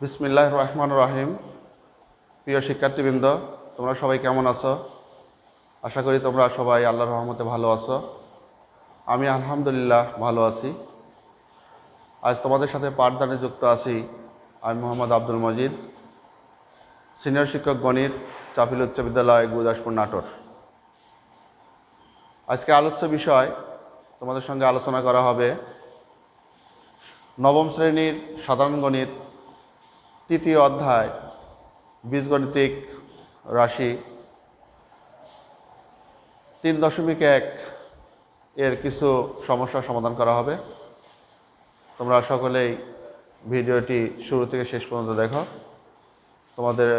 বিসমিল্লাহির রহমানির রহিম। প্রিয় শিক্ষার্থীবৃন্দ, তোমরা সবাই কেমন আছো? আশা করি তোমরা সবাই আল্লাহর রহমতে ভালো আছো। আমি আলহামদুলিল্লাহ ভালো আছি। আজ তোমাদের সাথে পাঠদানে যুক্ত আছি আমি মোহাম্মদ আব্দুল মজিদ, সিনিয়র শিক্ষক গণিত, চাপিল উচ্চ বিদ্যালয়, গুরুদাসপুর, নাটোর। আজকে আলোচ্য বিষয় তোমাদের সঙ্গে আলোচনা করা হবে নবম শ্রেণীর সাধারণ গণিত তৃতীয় অধ্যায় বীজগণিতিক রাশি 3.1 এর কিছু সমস্যার সমাধান করা হবে। তোমরা সকলেই ভিডিওটি শুরু থেকে শেষ পর্যন্ত দেখো। তোমাদের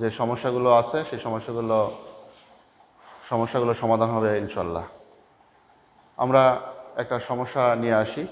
যে সমস্যাগুলো আছে সেই সমস্যাগুলো সমাধান হবে ইনশাল্লাহ। আমরা একটা সমস্যা নিয়ে আসি।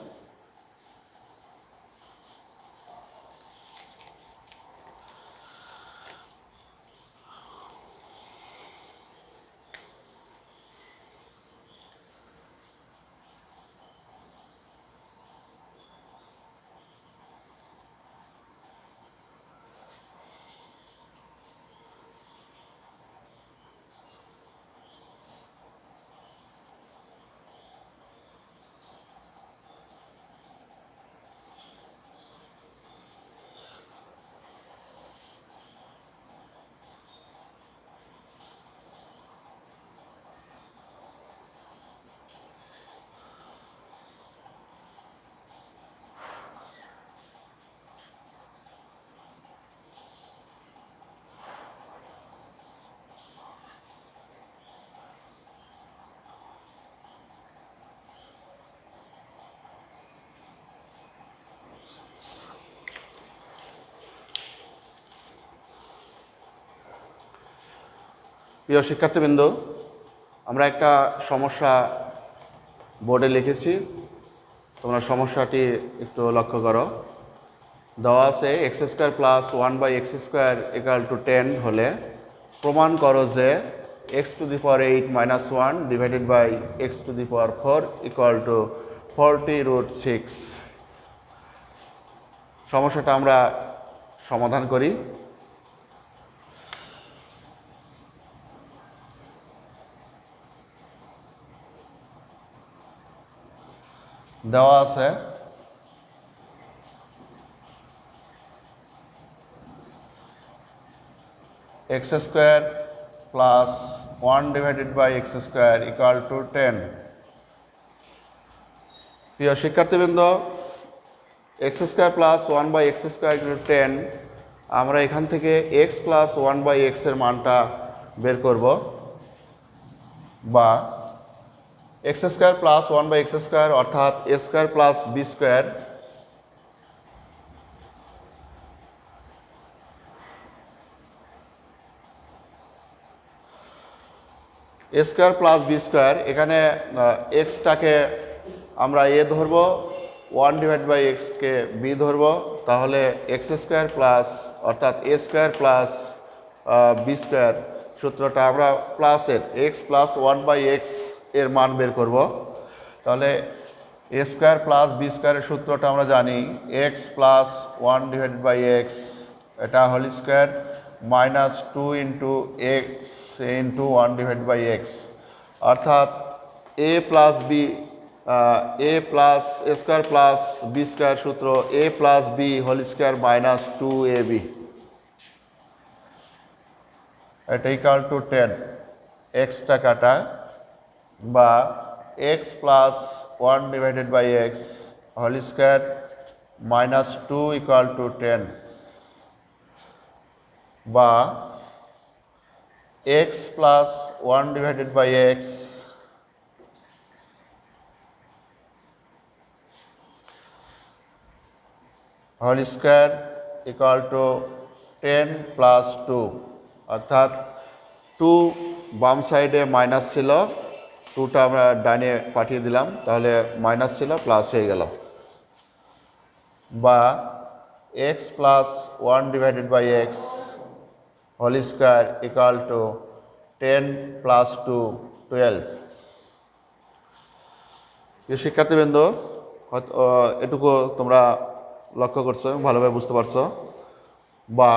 প্রিয় শিক্ষার্থীবৃন্দ, আমরা একটা সমস্যা বোর্ডে লিখেছি। তোমরা সমস্যাটি একটু লক্ষ্য করো। দেওয়া আছে x² + 1/x² = 10 হলে প্রমাণ করো যে x⁸ - 1 / x⁴ = 40√6। সমস্যাটা আমরা সমাধান করি। দেওয়া আছে x² + 1/x² = 10। প্রিয় শিক্ষার্থীবৃন্দ, x² + 1/x² = 10, আমরা এখান থেকে x + 1/x এর মানটা বের করব, বা x² + 1/x² অর্থাৎ a² + b², a² + b²। এখানে এক্সটাকে আমরা এ ধরব, 1/x কে বি ধরব, তাহলে x² অর্থাৎ a² + b² সূত্রটা আমরা প্লাসের x + 1/x এর মান বের করব। তাহলে a² + b² এর সূত্রটা আমরা জানি, x + 1/x এটা হোল স্কোয়ার -2 × x × 1/x, অর্থাৎ a + b a + b² সূত্র a + b whole square -2ab, এটা = 10। এক্সটা কাটা, বা x + 1/x হোল স্কোয়ার -2 = 10, বা x + 1/x হোল স্কোয়ার = 10 + 2, অর্থাৎ 2 বাম সাইডে মাইনাস ছিল, 2টা আমরা ডাইনে পাঠিয়ে দিলাম, তাহলে মাইনাস ছিল প্লাস হয়ে গেল, বা x + 1/x হোল স্কোয়ার = 10 + 2 12। শিক্ষার্থীবৃন্দ, এটুকু তোমরা লক্ষ্য করছো, ভালোভাবে বুঝতে পারছো। বা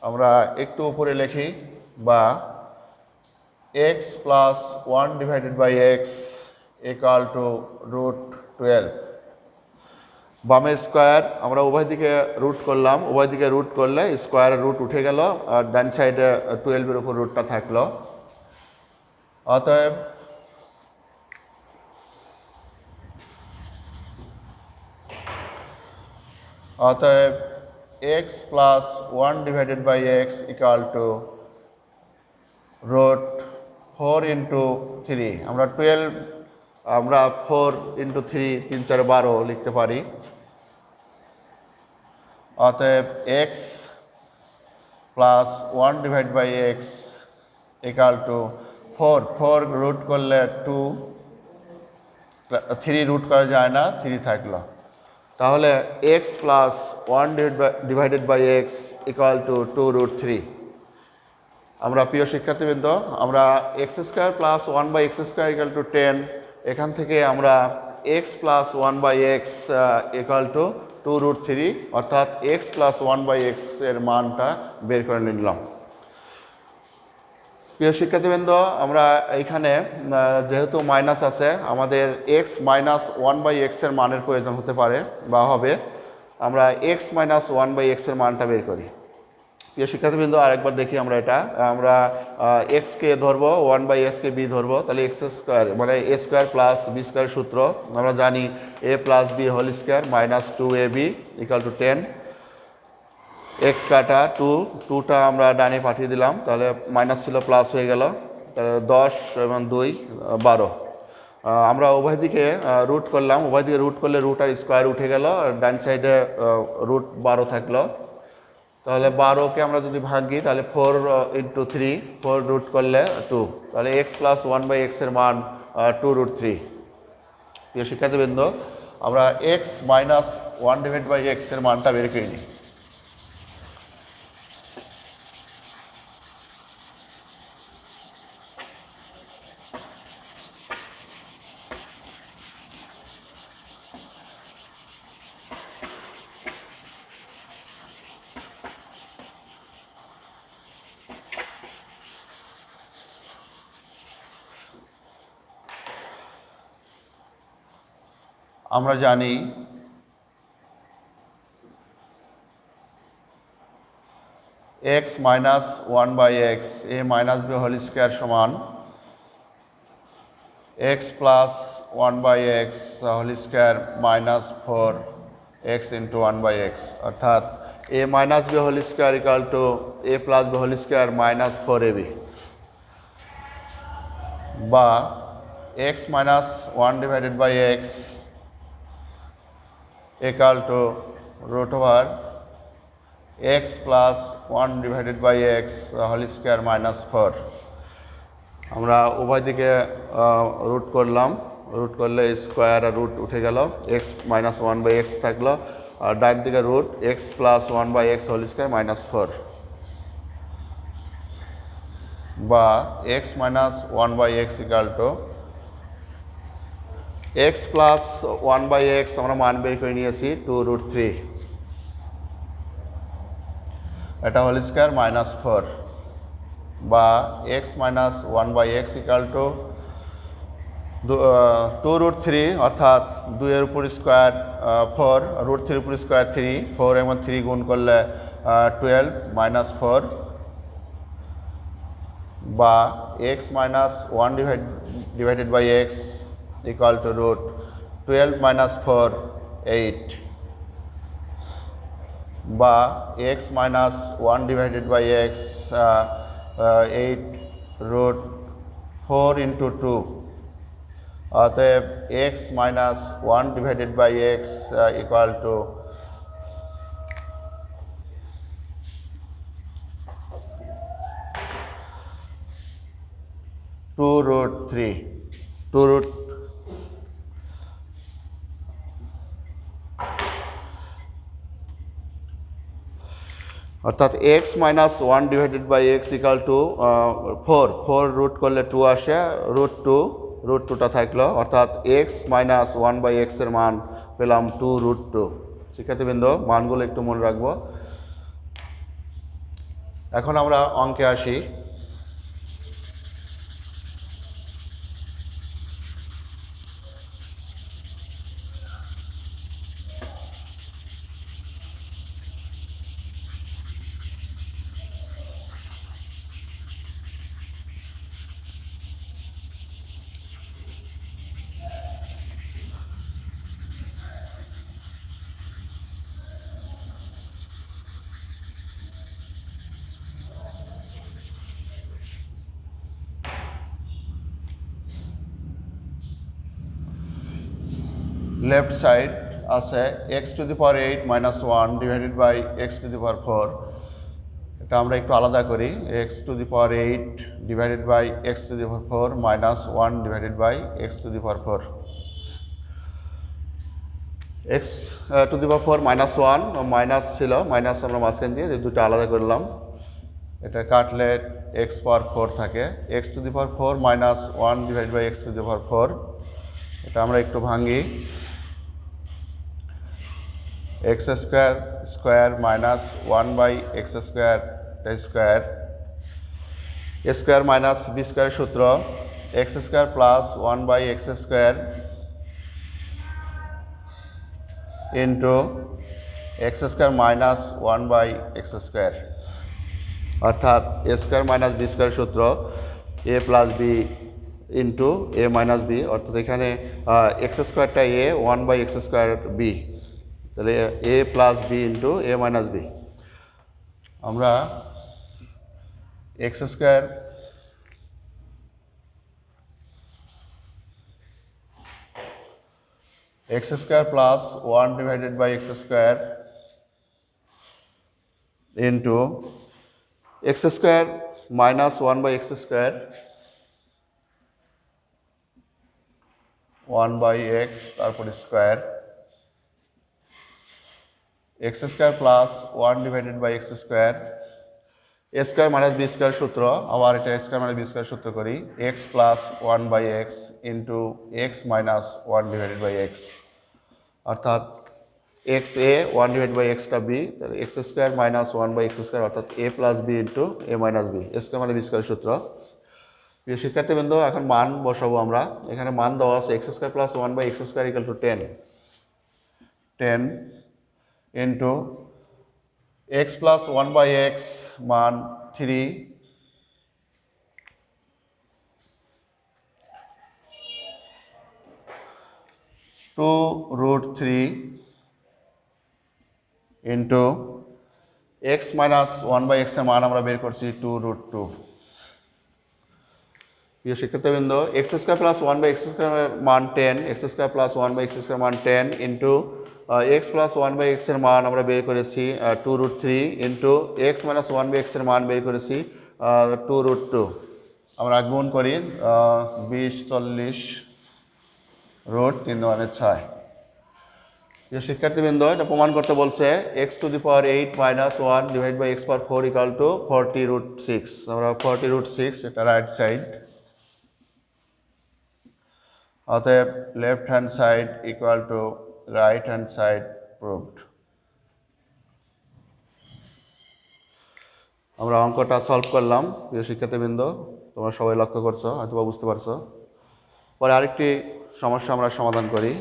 আমরা একটু উপরে লিখি বা x plus 1 divided by x equal to root 12। বামে স্কোয়ার আমরা উভয় দিকে রুট করলাম, উভয় দিকে রুট করলে স্কোয়ারের রুট উঠে গেল আর ডান সাইডে 12-এর উপর রুটটা থাকলো। অতএব x plus 1 divided by x equal to root 4 into 3। আমরা 12 আমরা 4 ইন্টু 3 3 4 12 লিখতে পারি। অতএব x plus 1 divide by x equal to 4 root করলে 2, 3 রুট করা যায় না, 3 থাকলো। তাহলে x plus 1 divided by x equal to 2 root 3। আমরা প্রিয় শিক্ষার্থীবৃন্দ, আমরা x square plus 1 by x square equal to 10, এখান থেকে আমরা x plus 1 by x equal to 2 root 3 অর্থাৎ x প্লাস 1 বাই এক্স এর মানটা বের করে নিলাম। প্রিয় শিক্ষার্থীবৃন্দ, আমরা এইখানে যেহেতু মাইনাস আছে আমাদের x মাইনাস 1 বাই এক্স এর মানের প্রয়োজন হতে পারে বা হবে। আমরা x মাইনাস 1 বাই এক্স এর মানটা বের করি। প্রিয় শিক্ষার্থীবৃন্দ, আরেকবার দেখি আমরা এটা। আমরা এক্সকে ধরবো 1 বাই এক্সকে বি ধরবো, তাহলে এক্স স্কোয়ার মানে A square plus B square সূত্র আমরা জানি A plus B whole square minus 2ab equal to 10। X কাটা 2টা আমরা ডানে পাঠিয়ে দিলাম, তাহলে মাইনাস ছিল প্লাস হয়ে গেল, তাহলে 10 এবং 2 12। আমরা উভয় দিকে রুট করলাম, উভয় দিকে রুট করলে রুট আর স্কোয়ার উঠে গেল, আর ডান সাইডে রুট 12 থাকলো। তাহলে 12কে আমরা যদি ভাগি তাহলে 4 ইন্টু 3, 4 রুট করলে 2, তাহলে x প্লাস 1 বাই এক্স এর মান 2 রুট 3। প্রিয় শিক্ষার্থীবৃন্দ, আমরা x minus 1 divide by x এর মানটা বের করে নিই। আমরা জানি x minus 1 by x a minus b whole square সমান x plus 1 by x whole square minus 4x into 1 by x, অর্থাৎ a minus b whole square equal to a plus B whole square minus 4ab, বা x minus 1 divided by x equal to root over x plus 1 divided by x whole square minus 4। আমরা উভয় দিকে root করলাম, root করলে square আর root উঠে গেল, x minus 1 by x থাকলো, আর ডান দিকে root x plus 1 by x whole square minus 4, বা x minus 1 by x equal to x plus 1 by x আমরা মান বের করে নিয়েছি 2 রুট 3, এটা হোল স্কোয়ার মাইনাস 4, বা x minus 1 by x equal to 2 root 3 অর্থাৎ 2 এর উপর স্কোয়ার 4, রুট 3 উপর স্কোয়ার 3, 4 এবং 3 গুণ করলে 12 মাইনাস 4, বা x minus 1 divided by x equal to root 12 minus 4 8, বা x minus 1 divided by x 8 root 4 into 2, অতএব x minus 1 divided by x equal to 2 root 3, 2 root অর্থাৎ x minus 1 divided by x equal to 4 root করলে 2 আসে, root 2টা থাকলো, অর্থাৎ x minus 1 by x এর মান পেলাম 2 রুট 2। শিক্ষার্থীবৃন্দ, মানগুলো একটু মনে রাখবো। এখন আমরা অঙ্কে আসি। লেফট সাইড আছে x to the power 8 minus 1 divided by x to the power 4। এটা আমরা একটু আলাদা করি, x to the power 8 divided by x to the power 4 minus 1 divided by x to the power 4। X to the power 4 minus 1 minus ছিল, minus আমরা মাঝখান দিয়ে যে দুটো আলাদা করলাম, এটা কাটলে এক্স পাওয়ার 4 থাকে। X to the power 4 minus 1 divide by x to the power 4, এটা আমরা একটু ভাঙি। X square square minus 1 by x square square a square minus b square सूत्र x square plus 1 by x square into x square minus 1 by x square, अर्थात a square minus b square सूत्र a plus b into a minus b, अर्थात एखाने x स्क्वायरटा A 1 by x square b, তাহলে a plus b into a minus b. আমরা x square plus 1 divided by x square into x square minus 1 by x square 1 by x তারপর square x square plus 1 divided by x square a square minus b square सूत्र आबार एटा a square minus b square सूत्र करी x plus 1 by x into x minus 1 divided by x, अर्थात x a 1 divide by x टा b, x square minus 1 by x square अर्थात a plus b into a minus b, a square minus b square सूत्र। प्रिय शिक्षार्थीबृंद এখন মান বসাবো আমরা। এখানে মান দেওয়া আছে x square plus 1 by x square equal to 10 into x plus 1 by x मान 3 2√3 into x minus 1 by x मान আমরা বের করছি 2√2। प्रिय शिक्षार्थीबृंद x square plus 1 by x square मान 10, x square plus 1 by x square मान 10 into x plus 1 by x मान আমরা বের করেছি 2√3 into x minus 1 by x मान বের করেছি 2√2। আমরা গুণ করি 20 40 √3 = 6। যে শিক্ষার্থীবৃন্দ এটা প্রমাণ করতে বলছে x to the power 8 minus 1 divide by x power 4 equal to 40√6। আমরা 40√6 এটা রাইট সাইড, অতএব left hand side equal to right hand side proved. আমরা অঙ্কটা সলভ করলাম। প্রিয় শিক্ষার্থীবৃন্দ তোমরা সবাই লক্ষ্য করছো, হয়তো বুঝতে পারছো। পরে আরেকটি সমস্যা আমরা সমাধান করি।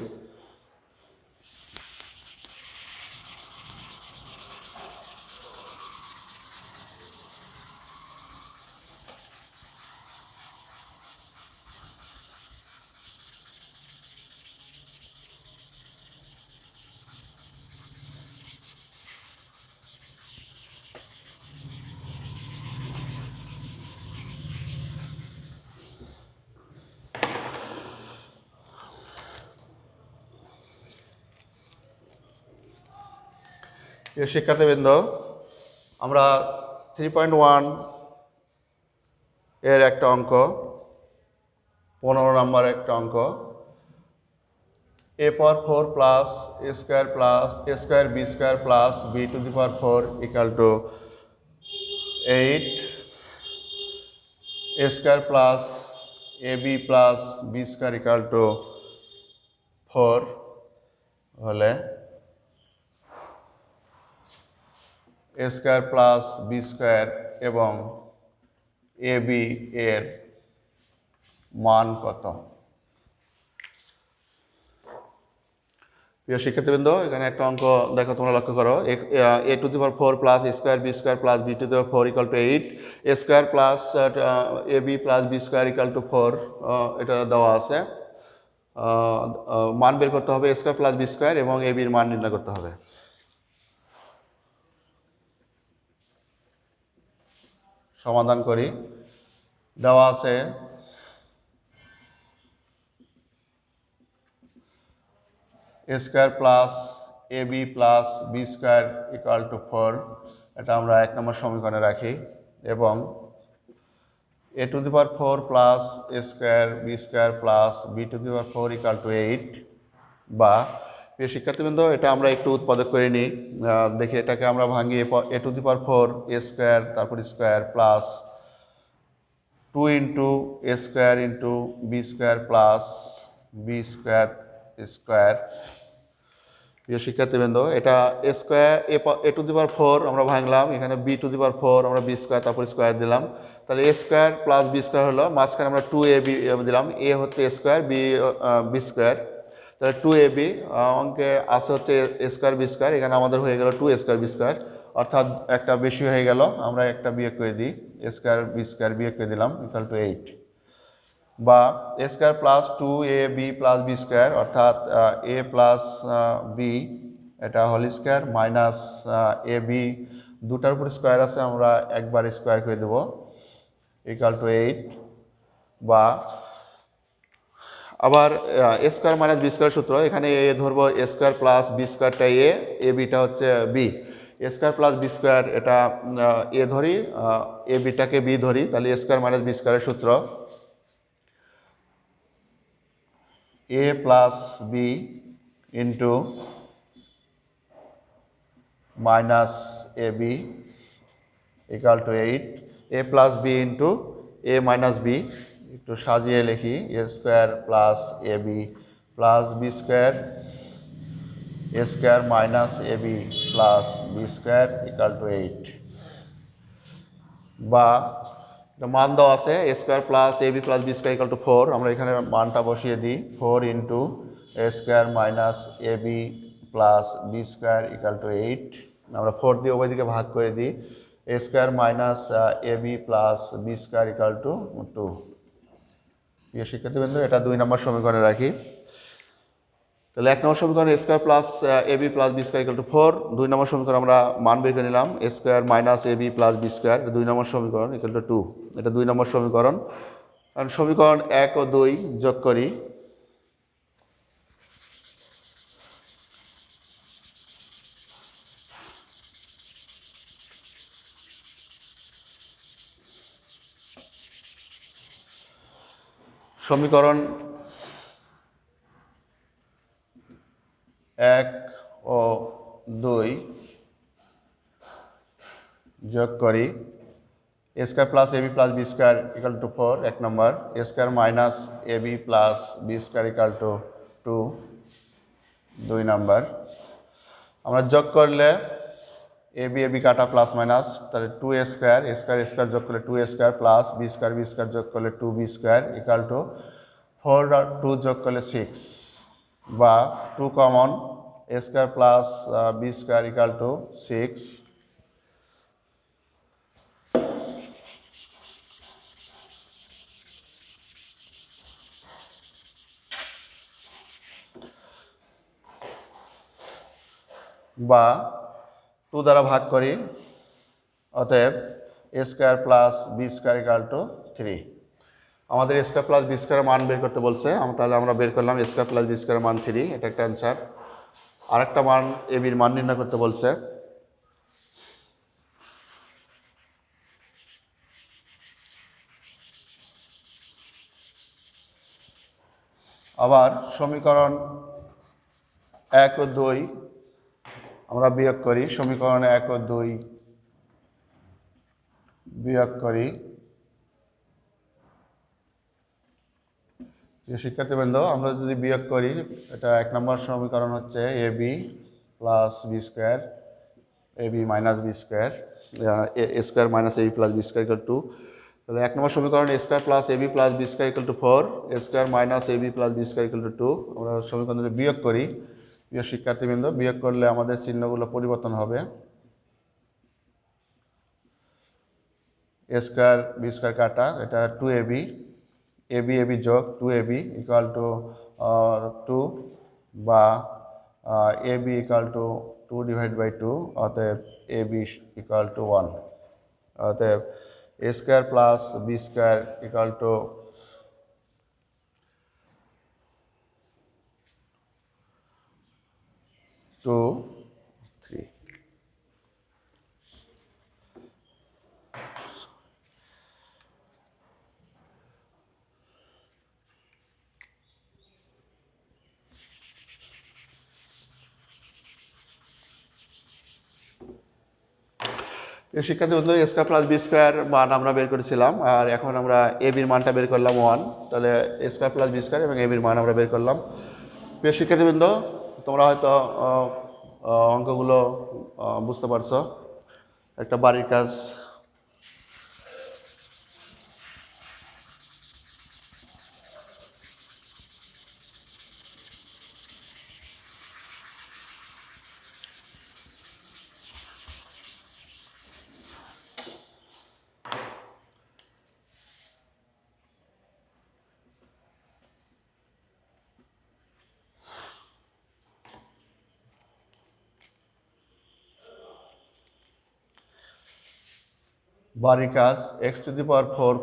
শিক্ষার্থীবৃন্দ আমরা 3.1 এর একটা অঙ্ক, 15 নম্বর একটা অঙ্ক, a power 4 plus a square plus a square b square plus b two the power 4 equal to 8, a square plus ab plus b square equal to 4 হলে এ স্কোয়ার প্লাস বি স্কোয়ার এবং এ বি এর মান কত? প্রিয় শিক্ষার্থীবৃন্দ, এখানে একটা অঙ্ক দেখো, তোমরা লক্ষ্য করো। A to the power 4 plus a square b square plus b to the power 4 equal to 8, a square plus a b plus B square equal to 4, এটা দেওয়া আছে। মান বের করতে হবে, a square plus B square এবং a বির মান নির্ণয় করতে হবে। সমাধান করি। দেওয়া আছে a square plus a b plus B square equal to 4, এটা আমরা 1 নম্বর সমীকরণে রাখি, এবং a to the power 4 plus a square b square plus b to the power 4 equal to 8, বা প্রিয় শিক্ষার্থীবৃন্দ, এটা আমরা একটু উৎপাদক করে নিই। দেখি, এটাকে আমরা ভাঙি। A to the power 4 a square তারপর square plus 2 into a square into b square plus B square square. প্রিয় শিক্ষার্থীবৃন্দ, এটা এ square A to the power 4 আমরা ভাঙলাম, এখানে বি টু দি পাওয়ার 4 আমরা বি স্কোয়ার তারপর স্কোয়ার দিলাম, তাহলে এ স্কোয়ার প্লাস বি স্কোয়ার হলো, মাঝখানে আমরা 2ab দিলাম, এ হচ্ছে এ স্কোয়ার, বি বি স্কোয়ার, তাহলে 2ab। অঙ্কে আসে হচ্ছে এ স্কোয়ার বি স্কোয়ার, এখানে আমাদের হয়ে গেল 2 স্কোয়ার বি স্কোয়ার, অর্থাৎ একটা বেশি হয়ে গেল, আমরা একটা বিয়োগ করে দিই, এ স্কোয়ার বি স্কোয়ার বিয়োগ করে দিলাম ইকুয়াল টু 8, বা a square plus 2ab plus B square, অর্থাৎ এ প্লাস বি, এটা whole square minus a b, দুটার উপর স্কোয়ার আছে, আমরা একবার স্কোয়ার করে দেব ইকুয়াল টু 8, বা আবার এ স্কোয়ার মাইনাস বি স্কোয়ার সূত্র, এখানে এ ধরবো, এ স্কোয়ার প্লাস বি স্কোয়ারটা এ বিটা হচ্ছে বি, এ স্কোয়ার প্লাস বি স্কোয়ার এটা এ ধরি, এ বিটাকে বি ধরি, তাহলে এ স্কোয়ার মাইনাস বি স্কোয়ারের সূত্র a plus b into minus a b equal to 8, a plus b into a minus b, একটু সাজিয়ে লিখি, a square plus a b plus B square, a square minus a b plus B square equal to 8, বা মান দেওয়া আছে a square plus a b plus B square equal to 4, আমরা এখানে মানটা বসিয়ে দিই, 4 into a square minus a b plus B square equal to 8, আমরা 4 দিয়ে উভয় দিকে ভাগ করে দিই, a square minus a b plus B square equal to 2। প্রিয় শিক্ষার্থীবৃন্দ, এটা 2 নম্বর সমীকরণে রাখি। তাহলে 1 নম্বর সমীকরণ a square plus a b plus B square equal to 4, 2 number সমীকরণ আমরা মান বের করে নিলাম, a square minus a b plus B square, 2 number সমীকরণ ইকুয়াল টু 2, এটা 2 নম্বর সমীকরণ। কারণ সমীকরণ 1 ও 2 যোগ করি, সমীকরণ 1 ও 2 যোগ করি, a square plus a b plus B square equal to 4 1 number, a square minus a b plus B square equal to 2 2 number. আমরা যোগ করলে এ বি কাটা প্লাস মাইনাস, তাহলে 2 এ স্কোয়ার স্কোয়ার যোগ করলে 2 a square plus B square যোগ করলে 2 b square equal to 4 আর 2 যোগ করলে 6, বা 2 common, a square plus B square equal to 6, বা 2 দ্বারা ভাগ করি, অতএব a square plus B square equal to 3। আমাদের এ স্কোয়ার প্লাস বি স্কোয়ারের মান বের করতে বলছে, তাহলে আমরা বের করলাম এ স্কোয়ার প্লাস বি স্কোয়ারের মান 3, এটা একটা অ্যান্সার। আরেকটা মান এ বির মান নির্ণয় করতে বলছে, আবার সমীকরণ 1 ও 2 আমরা বিয়োগ করি, সমীকরণ 1 ও 2 বিয়োগ করি। শিক্ষার্থীবৃন্দ, আমরা যদি বিয়োগ করি, এটা 1 নম্বর সমীকরণ হচ্ছে a b plus B square a b minus b square, a square minus a b plus B square equal to, তাহলে 1 নম্বর সমীকরণ a square plus a b plus B square equal to 4, a square minus a b plus B square equal to 2। আমরা সমীকরণ যদি বিয়োগ করি, প্রিয় শিক্ষার্থীবৃন্দ, বিয়োগ করলে আমাদের চিহ্নগুলো পরিবর্তন হবে। এ স্কোয়ার বি স্কোয়ার কাটা, এটা 2ab, এবি যোগ 2ab ইকুয়াল টু 2, বা ab ইকুয়াল টু 2/2, অতএব ab ইকুয়াল টু 1। অতএব a square plus B square equal to 2, 3। শিক্ষার্থী বন্ধু, a square plus B square মান আমরা বের করেছিলাম, আর এখন আমরা এ বির মানটা বের করলাম 1। তাহলে এ স্কোয়ার প্লাস বি স্কোয়ার এবং এ বির মান আমরা বের করলাম। প্রিয় শিক্ষার্থীবৃন্দ, তোমরা হয়তো অঙ্কগুলো বুঝতে পারছো। একটা বাড়ির কাজ, বাড়ির কাজ x⁴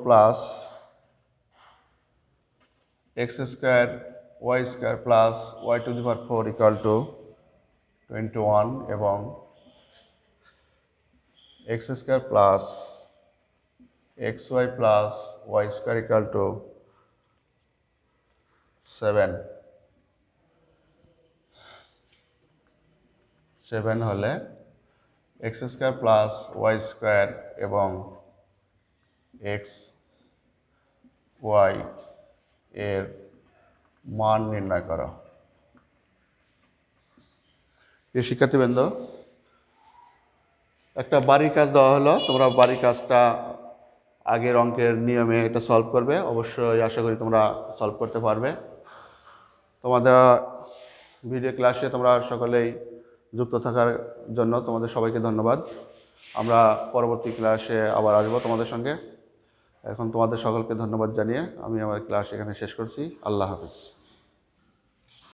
plus x square y square plus y⁴ equal to 21, এবং x square plus x y plus y square equal to 7 হলে x square plus y square এবং এক্স ওয়াই এর মান নির্ণয় করো। এই শিক্ষার্থীবৃন্দ, একটা বাড়ির কাজ দেওয়া হলো, তোমরা বাড়ির কাজটা আগের অঙ্কের নিয়মে এটা সলভ করবে। অবশ্যই আশা করি তোমরা সলভ করতে পারবে। তোমাদের ভিডিও ক্লাসে তোমরা সকলেই যুক্ত থাকার জন্য তোমাদের সবাইকে ধন্যবাদ। আমরা পরবর্তী ক্লাসে আবার আসবো তোমাদের সঙ্গে। এখন তোমাদের সকলকে ধন্যবাদ জানিয়ে আমি আমার ক্লাস এখানে শেষ করছি। আল্লাহ হাফিজ।